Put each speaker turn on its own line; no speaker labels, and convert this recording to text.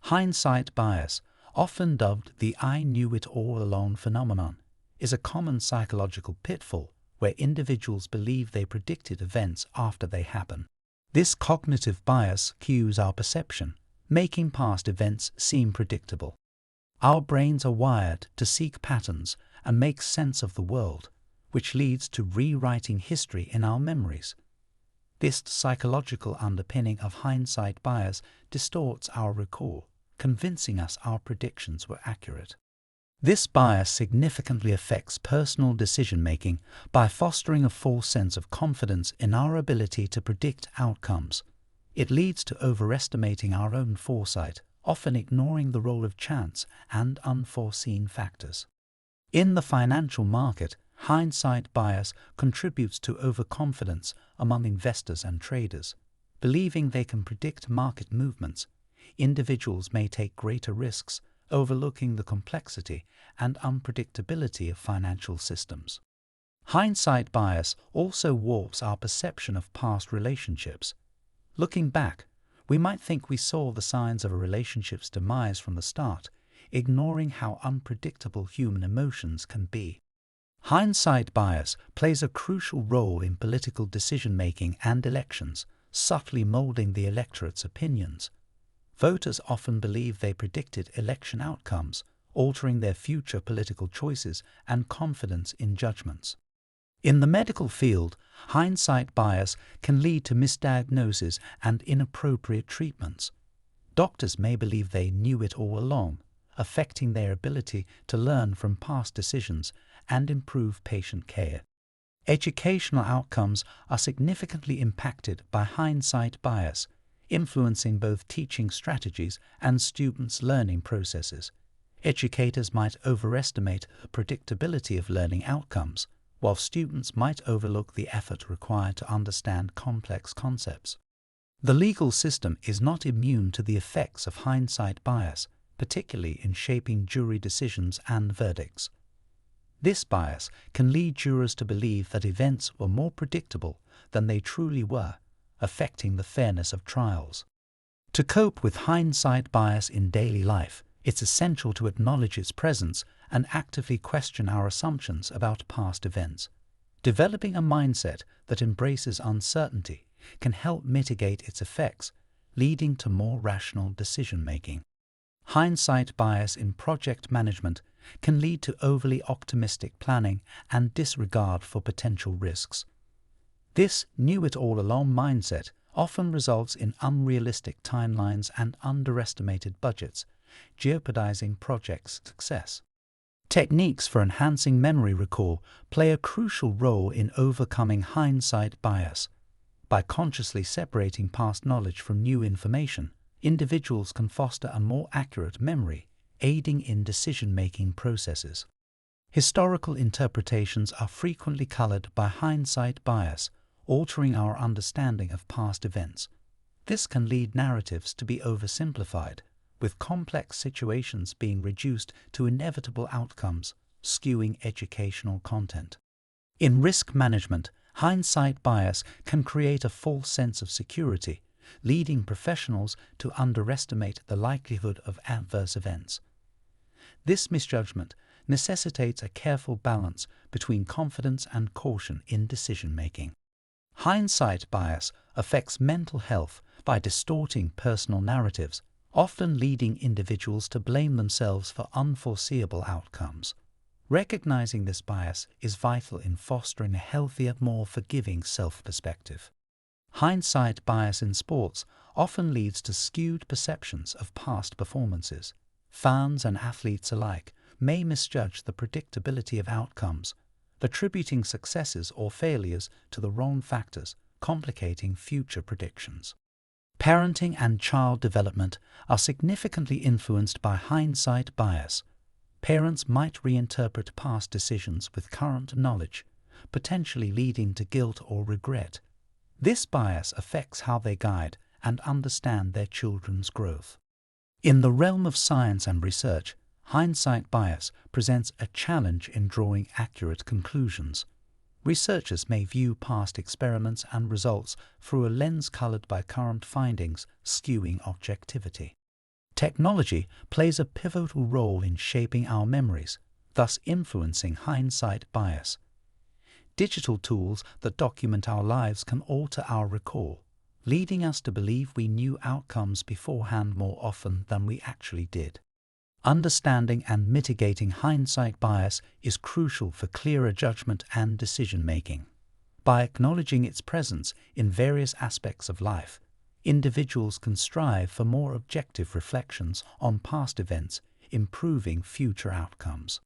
Hindsight bias, often dubbed the "I knew it all along" phenomenon, is a common psychological pitfall where individuals believe they predicted events after they happen. This cognitive bias skews our perception, making past events seem predictable. Our brains are wired to seek patterns and make sense of the world, which leads to rewriting history in our memories. This psychological underpinning of hindsight bias distorts our recall, convincing us our predictions were accurate. This bias significantly affects personal decision-making by fostering a false sense of confidence in our ability to predict outcomes. It leads to overestimating our own foresight, often ignoring the role of chance and unforeseen factors. In the financial market, hindsight bias contributes to overconfidence among investors and traders. Believing they can predict market movements, individuals may take greater risks, overlooking the complexity and unpredictability of financial systems. Hindsight bias also warps our perception of past relationships. Looking back, we might think we saw the signs of a relationship's demise from the start, ignoring how unpredictable human emotions can be. Hindsight bias plays a crucial role in political decision-making and elections, subtly molding the electorate's opinions. Voters often believe they predicted election outcomes, altering their future political choices and confidence in judgments. In the medical field, hindsight bias can lead to misdiagnosis and inappropriate treatments. Doctors may believe they knew it all along, affecting their ability to learn from past decisions and improve patient care. Educational outcomes are significantly impacted by hindsight bias, influencing both teaching strategies and students' learning processes. Educators might overestimate the predictability of learning outcomes, while students might overlook the effort required to understand complex concepts. The legal system is not immune to the effects of hindsight bias, particularly in shaping jury decisions and verdicts. This bias can lead jurors to believe that events were more predictable than they truly were, affecting the fairness of trials. To cope with hindsight bias in daily life, it's essential to acknowledge its presence and actively question our assumptions about past events. Developing a mindset that embraces uncertainty can help mitigate its effects, leading to more rational decision-making. Hindsight bias in project management can lead to overly optimistic planning and disregard for potential risks. This knew-it-all-along mindset often results in unrealistic timelines and underestimated budgets, jeopardizing projects' success. Techniques for enhancing memory recall play a crucial role in overcoming hindsight bias. By consciously separating past knowledge from new information, individuals can foster a more accurate memory, aiding in decision-making processes. Historical interpretations are frequently colored by hindsight bias, altering our understanding of past events. This can lead narratives to be oversimplified, with complex situations being reduced to inevitable outcomes, skewing educational content. In risk management, hindsight bias can create a false sense of security, leading professionals to underestimate the likelihood of adverse events. This misjudgment necessitates a careful balance between confidence and caution in decision-making. Hindsight bias affects mental health by distorting personal narratives, often leading individuals to blame themselves for unforeseeable outcomes. Recognizing this bias is vital in fostering a healthier, more forgiving self-perspective. Hindsight bias in sports often leads to skewed perceptions of past performances. Fans and athletes alike may misjudge the predictability of outcomes, attributing successes or failures to the wrong factors, complicating future predictions. Parenting and child development are significantly influenced by hindsight bias. Parents might reinterpret past decisions with current knowledge, potentially leading to guilt or regret. This bias affects how they guide and understand their children's growth. In the realm of science and research, hindsight bias presents a challenge in drawing accurate conclusions. Researchers may view past experiments and results through a lens colored by current findings, skewing objectivity. Technology plays a pivotal role in shaping our memories, thus influencing hindsight bias. Digital tools that document our lives can alter our recall, leading us to believe we knew outcomes beforehand more often than we actually did. Understanding and mitigating hindsight bias is crucial for clearer judgment and decision-making. By acknowledging its presence in various aspects of life, individuals can strive for more objective reflections on past events, improving future outcomes.